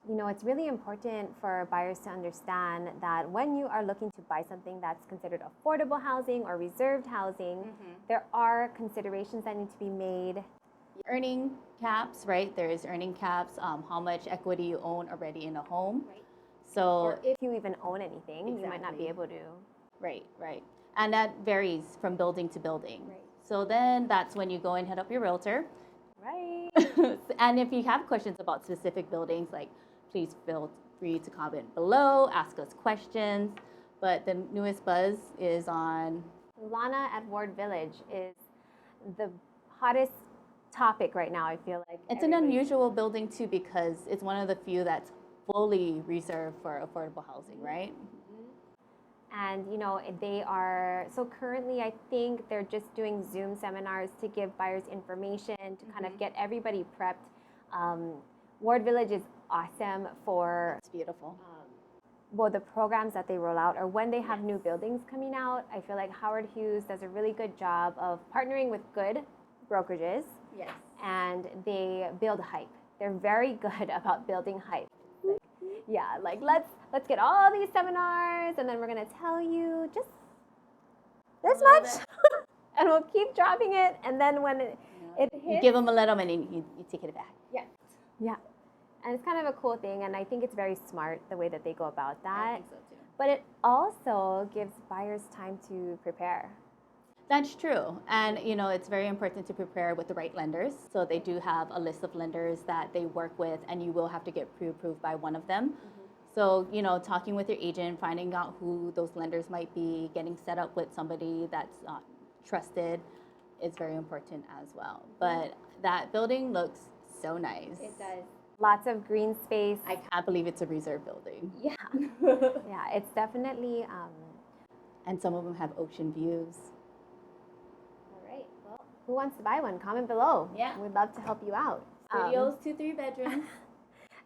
it's really important for buyers to understand that when you are looking to buy something that's considered affordable housing or reserved housing, there are considerations that need to be made. Earning caps, right? There is earning caps, how much equity you own already in a home. Right. So or if you even own anything, you might not be able to. Right. And that varies from building to building. Right. So then that's when you go and hit up your realtor. Right. And if you have questions about specific buildings, like please feel free to comment below, ask us questions. But the newest buzz is on Ulana at Ward Village is the hottest topic right now, I feel like. It's an unusual building too because it's one of the few that's fully reserved for affordable housing, right? And they are, so currently I think they're just doing Zoom seminars to give buyers information to kind of get everybody prepped. Ward Village is awesome for It's beautiful. Well, the programs that they roll out, or when they have new buildings coming out. I feel like Howard Hughes does a really good job of partnering with good brokerages. Yes. And they build hype. They're very good about building hype. Like let's get all these seminars, and then we're gonna tell you just this much, and we'll keep dropping it. And then when it hits, you give them a little and you take it back. Yeah. And it's kind of a cool thing, and I think it's very smart the way that they go about that. I think so too. But it also gives buyers time to prepare. That's true. And, it's very important to prepare with the right lenders. So they do have a list of lenders that they work with, and you will have to get pre-approved by one of them. So, talking with your agent, finding out who those lenders might be, getting set up with somebody that's trusted is very important as well. But that building looks so nice. It does. Lots of green space. I can't believe it's a reserve building. Yeah. Yeah, it's definitely. And some of them have ocean views. Well, who wants to buy one? Comment below. Yeah. We'd love to help you out. Studios, 2-3 bedrooms.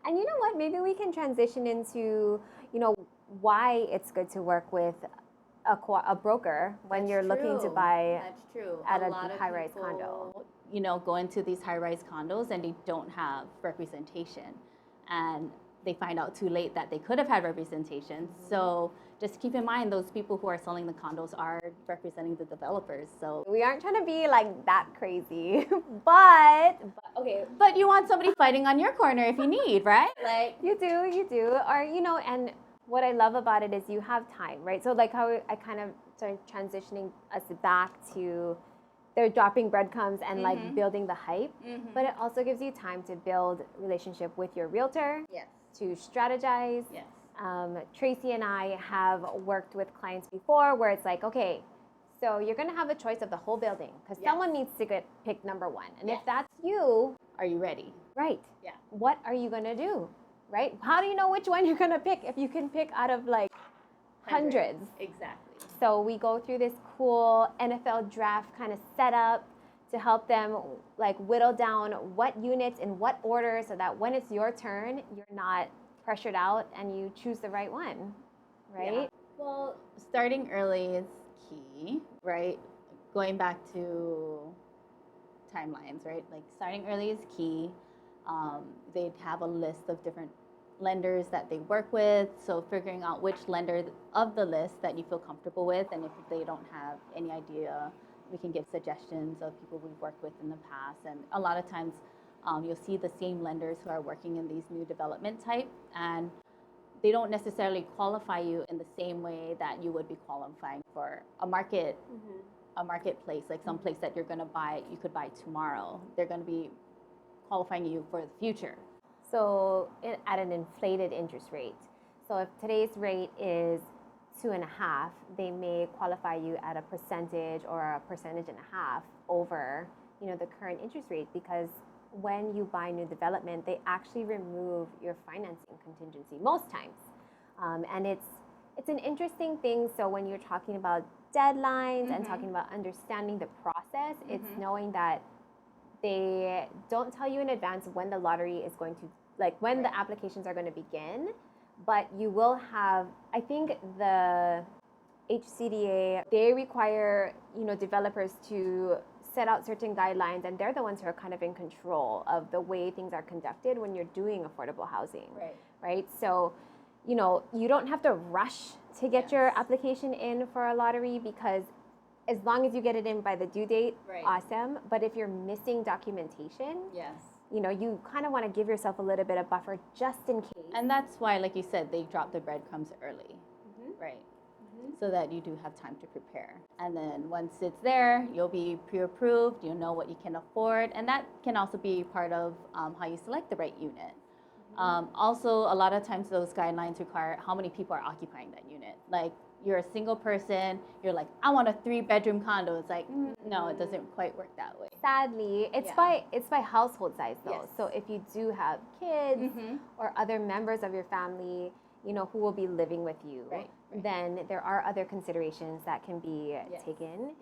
And you know what? Maybe we can transition into, why it's good to work with a broker when you're looking to buy at a high-rise condo. Go into these high-rise condos and they don't have representation. And they find out too late that they could have had representation. So just keep in mind those people who are selling the condos are representing the developers. So we aren't trying to be like that crazy, but okay. But you want somebody fighting on your corner if you need, right? Like you do, or and what I love about it is you have time, right? So like how I kind of started transitioning us back to they're dropping breadcrumbs and like building the hype, but it also gives you time to build relationship with your realtor. Yes. To strategize. Yes. Traci and I have worked with clients before where it's like, okay, so you're going to have a choice of the whole building because someone needs to get picked number one. And if that's you, are you ready? Right. Yeah. What are you going to do? Right? How do you know which one you're going to pick if you can pick out of like hundreds? Exactly. So we go through this cool NFL draft kind of setup to help them like whittle down what units in what order so that when it's your turn, you're not pressured out and you choose the right one, right? Yeah. Well, starting early is key, right? Going back to timelines, right? Like starting early is key. They'd have a list of different lenders that they work with. So figuring out which lender of the list that you feel comfortable with, and if they don't have any idea, we can give suggestions of people we've worked with in the past. And a lot of times you'll see the same lenders who are working in these new development type, and they don't necessarily qualify you in the same way that you would be qualifying for a market, a marketplace, like some place that you're going to buy, you could buy tomorrow. They're going to be qualifying you for the future. So at an inflated interest rate. So if today's rate is 2.5, they may qualify you at a percentage or a percentage and a half over, the current interest rate, because when you buy new development, they actually remove your financing contingency most times. And it's an interesting thing. So when you're talking about deadlines and talking about understanding the process, it's knowing that they don't tell you in advance when the lottery is going to, like when the applications are going to begin, but you will have, I think the HCDA, they require, developers to set out certain guidelines, and they're the ones who are kind of in control of the way things are conducted when you're doing affordable housing. Right? So, you know, you don't have to rush to get your application in for a lottery, because as long as you get it in by the due date, awesome. But if you're missing documentation, you know, you kind of want to give yourself a little bit of buffer just in case. And that's why, like you said, they drop the breadcrumbs early, right? So that you do have time to prepare. And then once it's there, you'll be pre-approved, you'll know what you can afford, and that can also be part of how you select the right unit. Also, a lot of times those guidelines require how many people are occupying that unit. Like, you're a single person, you're like, I want a 3-bedroom condo. It's like, no, it doesn't quite work that way. Sadly, it's by household size though. So if you do have kids or other members of your family, you know, who will be living with you, then there are other considerations that can be taken